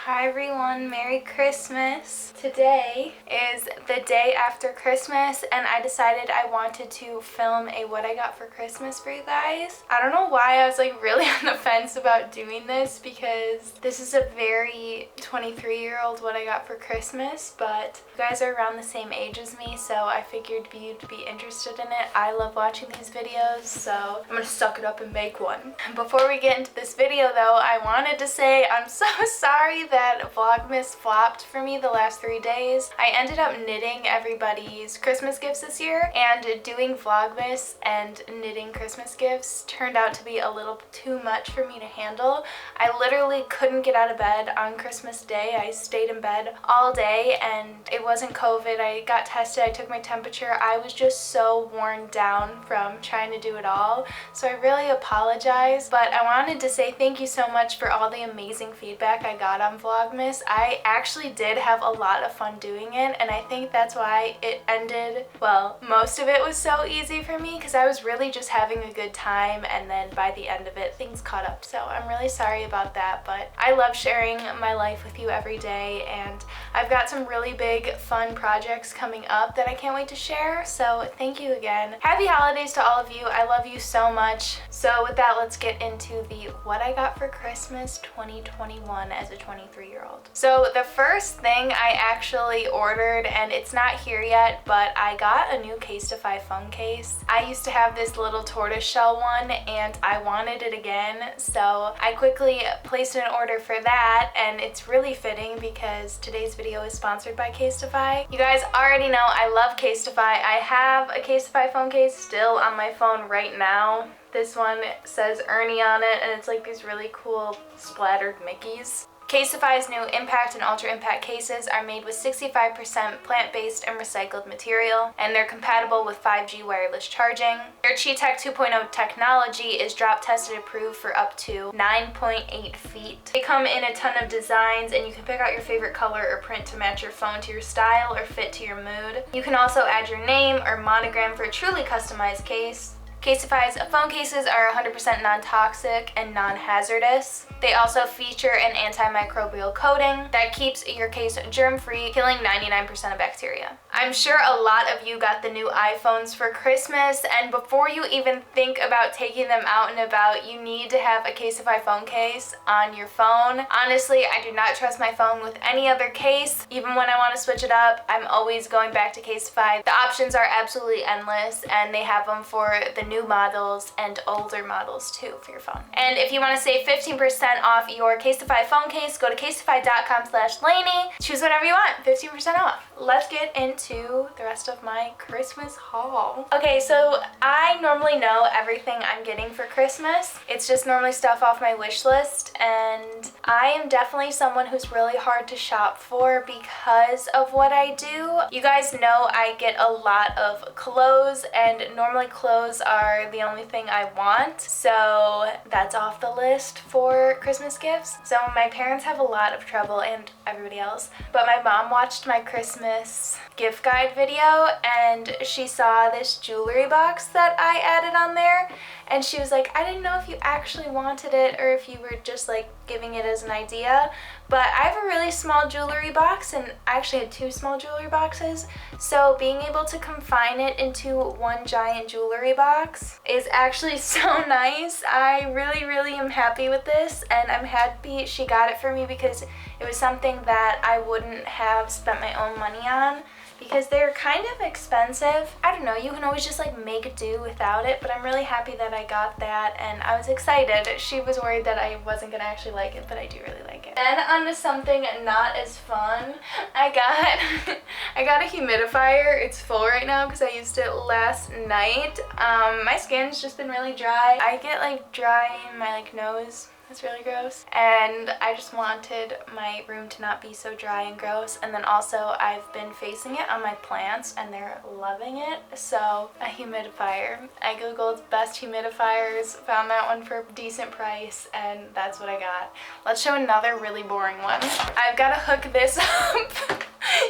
Hi everyone, Merry Christmas. Today is the day after Christmas and I decided I wanted to film a what I got for Christmas for you guys. I don't know why I was really on the fence about doing this because this is a very 23-year-old what I got for Christmas, but you guys are around the same age as me, so I figured you'd be interested in it. I love watching these videos, so I'm gonna suck it up and make one. Before we get into this video though, I wanted to say I'm so sorry that Vlogmas flopped for me the last 3 days. I ended up knitting everybody's Christmas gifts this year, and doing Vlogmas and knitting Christmas gifts turned out to be a little too much for me to handle. I literally couldn't get out of bed on Christmas Day. I stayed in bed all day, and it wasn't COVID. I got tested, I took my temperature. I was just so worn down from trying to do it all, so I really apologize, but I wanted to say thank you so much for all the amazing feedback I got on Vlogmas. I actually did have a lot of fun doing it, and I think that's why it ended, well, most of it was so easy for me because I was really just having a good time, and then by the end of it things caught up, so I'm really sorry about that. But I love sharing my life with you every day, and I've got some really big fun projects coming up that I can't wait to share, so thank you again. Happy holidays to all of you. I love you so much. So with that, let's get into the what I got for Christmas 2021 as a 23-year-old. So the first thing I actually ordered, and it's not here yet, but I got a new caseify phone case. I used to have this little tortoiseshell one and I wanted it again, so I quickly placed an order for that, and it's really fitting because today's video is sponsored by Caseify. You guys already know I love Caseify. I have a Caseify phone case still on my phone right now. This one says Ernie on it, and it's like these really cool splattered Mickeys. Caseify's new Impact and Ultra Impact cases are made with 65% plant-based and recycled material, and they're compatible with 5G wireless charging. Their Chi-Tech 2.0 technology is drop-tested approved for up to 9.8 feet. They come in a ton of designs, and you can pick out your favorite color or print to match your phone to your style or fit to your mood. You can also add your name or monogram for a truly customized case. Caseify's phone cases are 100% non-toxic and non-hazardous. They also feature an antimicrobial coating that keeps your case germ-free, killing 99% of bacteria. I'm sure a lot of you got the new iPhones for Christmas, and before you even think about taking them out and about, you need to have a Caseify phone case on your phone. Honestly, I do not trust my phone with any other case. Even when I want to switch it up, I'm always going back to Caseify. The options are absolutely endless, and they have them for the new models and older models too for your phone. And if you want to save 15% off your Caseify phone case, go to caseify.com/Lainey. Choose whatever you want, 15% off. Let's get into the rest of my Christmas haul. Okay, so I normally know everything I'm getting for Christmas. It's just normally stuff off my wish list, and I am definitely someone who's really hard to shop for because of what I do. You guys know I get a lot of clothes, and normally clothes are the only thing I want, so that's off the list for Christmas gifts. So my parents have a lot of trouble, and everybody else, but my mom watched my Christmas gift guide video, and she saw this jewelry box that I added on there, and she was like, I didn't know if you actually wanted it or if you were just giving it as an idea, but I have a really small jewelry box, and I actually had 2 small jewelry boxes, so being able to confine it into one giant jewelry box is actually so nice. I really am happy with this, and I'm happy she got it for me because it was something that I wouldn't have spent my own money on because they're kind of expensive. I don't know, you can always just make do without it, but I'm really happy that I got that, and I was excited. She was worried that I wasn't gonna actually like it, but I do really like it. Then onto something not as fun. I got a humidifier. It's full right now because I used it last night. My skin's just been really dry. I get dry in my nose. It's really gross, and I just wanted my room to not be so dry and gross. And then also I've been facing it on my plants and they're loving it, so a humidifier. I googled best humidifiers, found that one for a decent price, and that's what I got. Let's show another really boring one. I've got to hook this up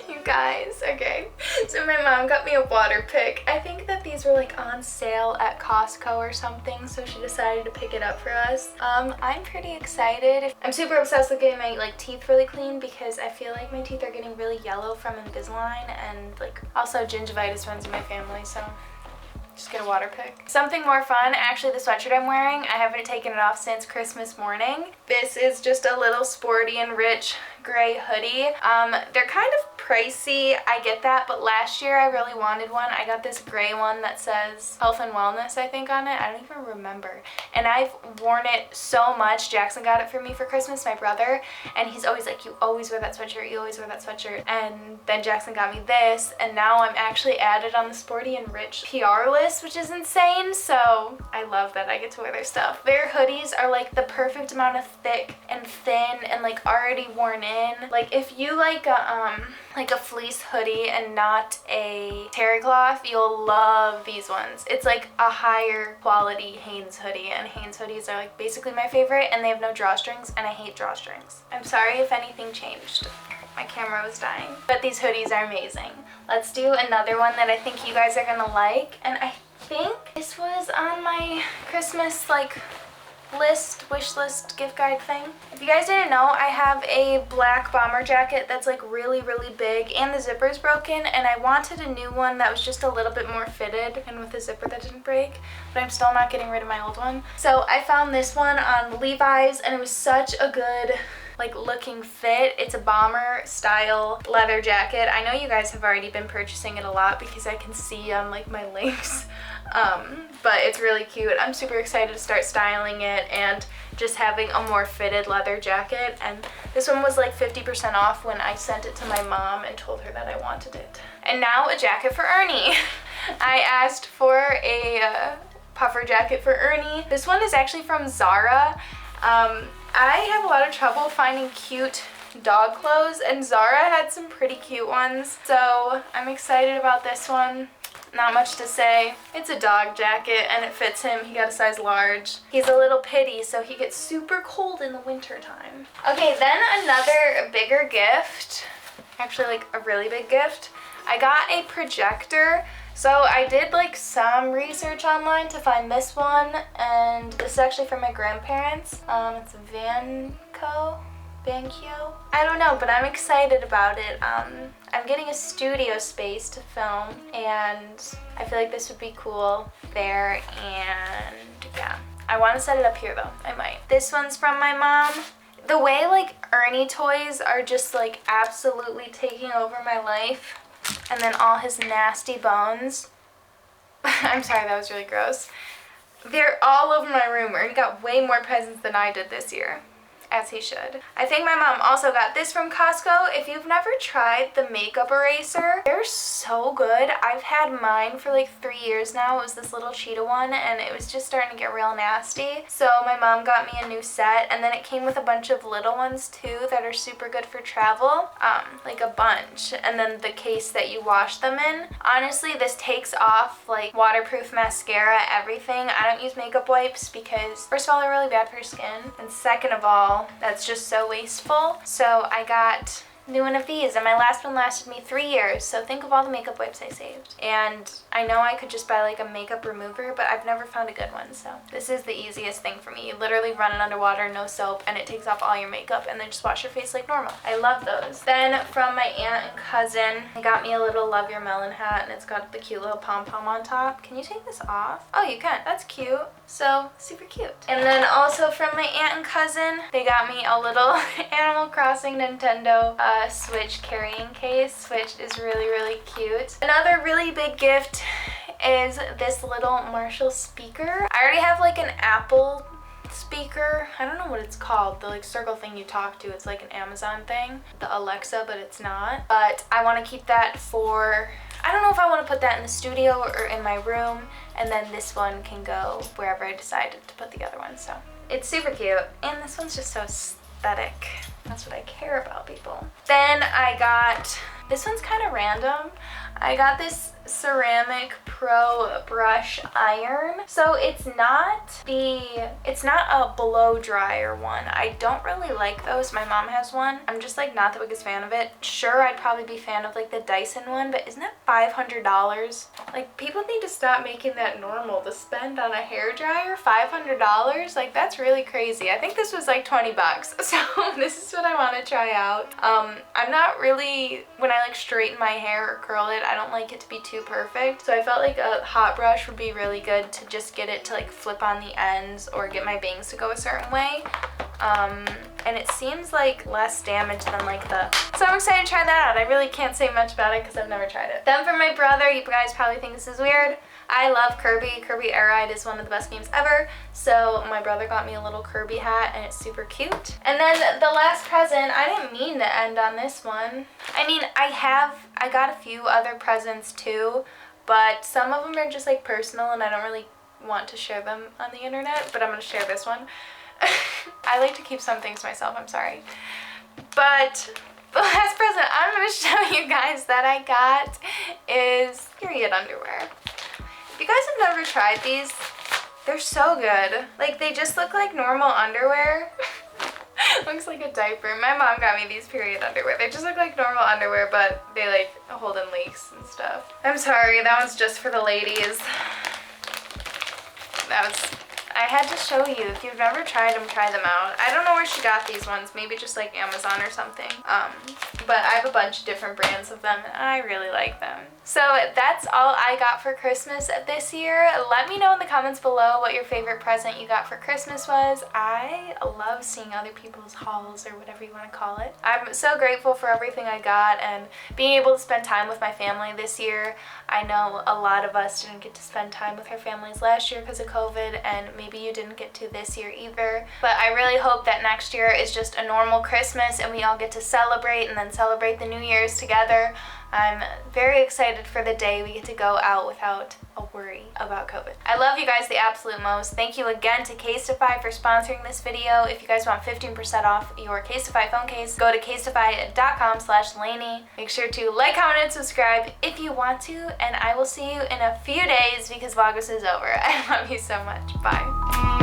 You guys, okay. So my mom got me a water pick. I think that these were like on sale at Costco or something, so she decided to pick it up for us. I'm pretty excited. I'm super obsessed with getting my like teeth really clean because I feel like my teeth are getting really yellow from Invisalign, and like also gingivitis runs in my family, so just get a water pick. Something more fun, actually the sweatshirt I'm wearing, I haven't taken it off since Christmas morning. This is just a little sporty and rich gray hoodie. They're kind of pricey, I get that, but last year I really wanted one. I got this gray one that says health and wellness, I think, on it. I don't even remember. And I've worn it so much. Jackson got it for me for Christmas, my brother, and he's always like, you always wear that sweatshirt, you always wear that sweatshirt. And then Jackson got me this, and now I'm actually added on the sporty and rich PR list, which is insane, so I love that I get to wear their stuff. Their hoodies are like the perfect amount of thick and thin and like already worn in. Like if you like a fleece hoodie and not a terry cloth, you'll love these ones. It's like a higher quality Hanes hoodie, and Hanes hoodies are like basically my favorite, and they have no drawstrings, and I hate drawstrings. I'm sorry if anything changed. My camera was dying. But these hoodies are amazing. Let's do another one that I think you guys are gonna like, and I think this was on my Christmas like wish list gift guide thing. If you guys didn't know, I have a black bomber jacket that's like really big, and the zipper's broken, and I wanted a new one that was just a little bit more fitted and with a zipper that didn't break, but I'm still not getting rid of my old one. So I found this one on Levi's, and it was such a good like looking fit. It's a bomber style leather jacket. I know you guys have already been purchasing it a lot because I can see on like my links. But it's really cute. I'm super excited to start styling it and just having a more fitted leather jacket. And this one was like 50% off when I sent it to my mom and told her that I wanted it. And now a jacket for Ernie. I asked for a puffer jacket for Ernie. This one is actually from Zara. I have a lot of trouble finding cute dog clothes, and Zara had some pretty cute ones, so I'm excited about this one. Not much to say. It's a dog jacket and it fits him. He got a size large. He's a little pitty, so he gets super cold in the winter time. Okay, then another bigger gift, actually like a really big gift. I got a projector. So I did like some research online to find this one, and this is actually from my grandparents. It's Vanco. I don't know, but I'm excited about it. I'm getting a studio space to film, and I feel like this would be cool there, and yeah. I want to set it up here though. I might. This one's from my mom. The way like Ernie toys are just like absolutely taking over my life, and then all his nasty bones. I'm sorry, that was really gross. They're all over my room. Ernie got way more presents than I did this year. As he should. I think my mom also got this from Costco. If you've never tried the makeup eraser, they're so good. I've had mine for like 3 years now. It was this little cheetah one, and it was just starting to get real nasty. So my mom got me a new set, and then it came with a bunch of little ones too that are super good for travel. Like a bunch. And then the case that you wash them in. Honestly, this takes off like waterproof mascara, everything. I don't use makeup wipes because first of all, they're really bad for your skin, and second of all, that's just so wasteful. So I got new one of these, and my last one lasted me 3 years, so think of all the makeup wipes I saved. And I know I could just buy like a makeup remover, but I've never found a good one, so this is the easiest thing for me. You literally run it underwater, no soap, and it takes off all your makeup, and then just wash your face like normal. I love those. Then from my aunt and cousin, they got me a little Love Your Melon hat, and it's got the cute little pom-pom on top. Can you take this off? Oh, you can. That's cute. So super cute. And then also from my aunt and cousin, they got me a little Animal Crossing Nintendo Switch carrying case, which is really cute. Another really big gift is this little Marshall speaker. I already have like an Apple speaker. I don't know what it's called, the like circle thing you talk to. It's like an Amazon thing, the Alexa, but it's not. But I want to keep that for, I don't know if I want to put that in the studio or in my room, and then this one can go wherever I decided to put the other one. So it's super cute, and this one's just so aesthetic. That's what I care about, people. Then I got, this one's kind of random. I got this ceramic pro brush iron. So it's not a blow dryer one. I don't really like those. My mom has one. I'm just like not the biggest fan of it. Sure, I'd probably be a fan of like the Dyson one, but isn't that $500? Like, people need to stop making that normal to spend on a hair dryer $500. Like, that's really crazy. I think this was like 20 bucks. So this is what I want to try out. I'm not really, when I like straighten my hair or curl it, I don't like it to be too perfect. So I felt like a hot brush would be really good to just get it to like flip on the ends or get my bangs to go a certain way. And it seems like less damage than like so I'm excited to try that out. I really can't say much about it because I've never tried it. Then for my brother, you guys probably think this is weird. I love Kirby. Kirby Air Ride is one of the best games ever. So my brother got me a little Kirby hat and it's super cute. And then the last present, I didn't mean to end on this one. I mean, I got a few other presents too, but some of them are just like personal and I don't really want to share them on the internet, but I'm going to share this one. I like to keep some things to myself, I'm sorry. But the last present I'm going to show you guys that I got is period underwear. If you guys have never tried these, they're so good. Like, they just look like normal underwear. Looks like a diaper. My mom got me these period underwear. They just look like normal underwear, but they like hold in leaks and stuff. I'm sorry, that one's just for the ladies. I had to show you. If you've never tried them, try them out. I don't know where she got these ones. Maybe just like Amazon or something. But I have a bunch of different brands of them and I really like them. So that's all I got for Christmas this year. Let me know in the comments below what your favorite present you got for Christmas was. I love seeing other people's hauls or whatever you want to call it. I'm so grateful for everything I got and being able to spend time with my family this year. I know a lot of us didn't get to spend time with our families last year because of COVID, and maybe you didn't get to this year either. But I really hope that next year is just a normal Christmas and we all get to celebrate and then celebrate the New Year's together. I'm very excited for the day we get to go out without a worry about COVID. I love you guys the absolute most. Thank you again to Caseify for sponsoring this video. If you guys want 15% off your Caseify phone case, go to caseify.com/Lainey. Make sure to like, comment, and subscribe if you want to, and I will see you in a few days because Vlogmas is over. I love you so much. Bye.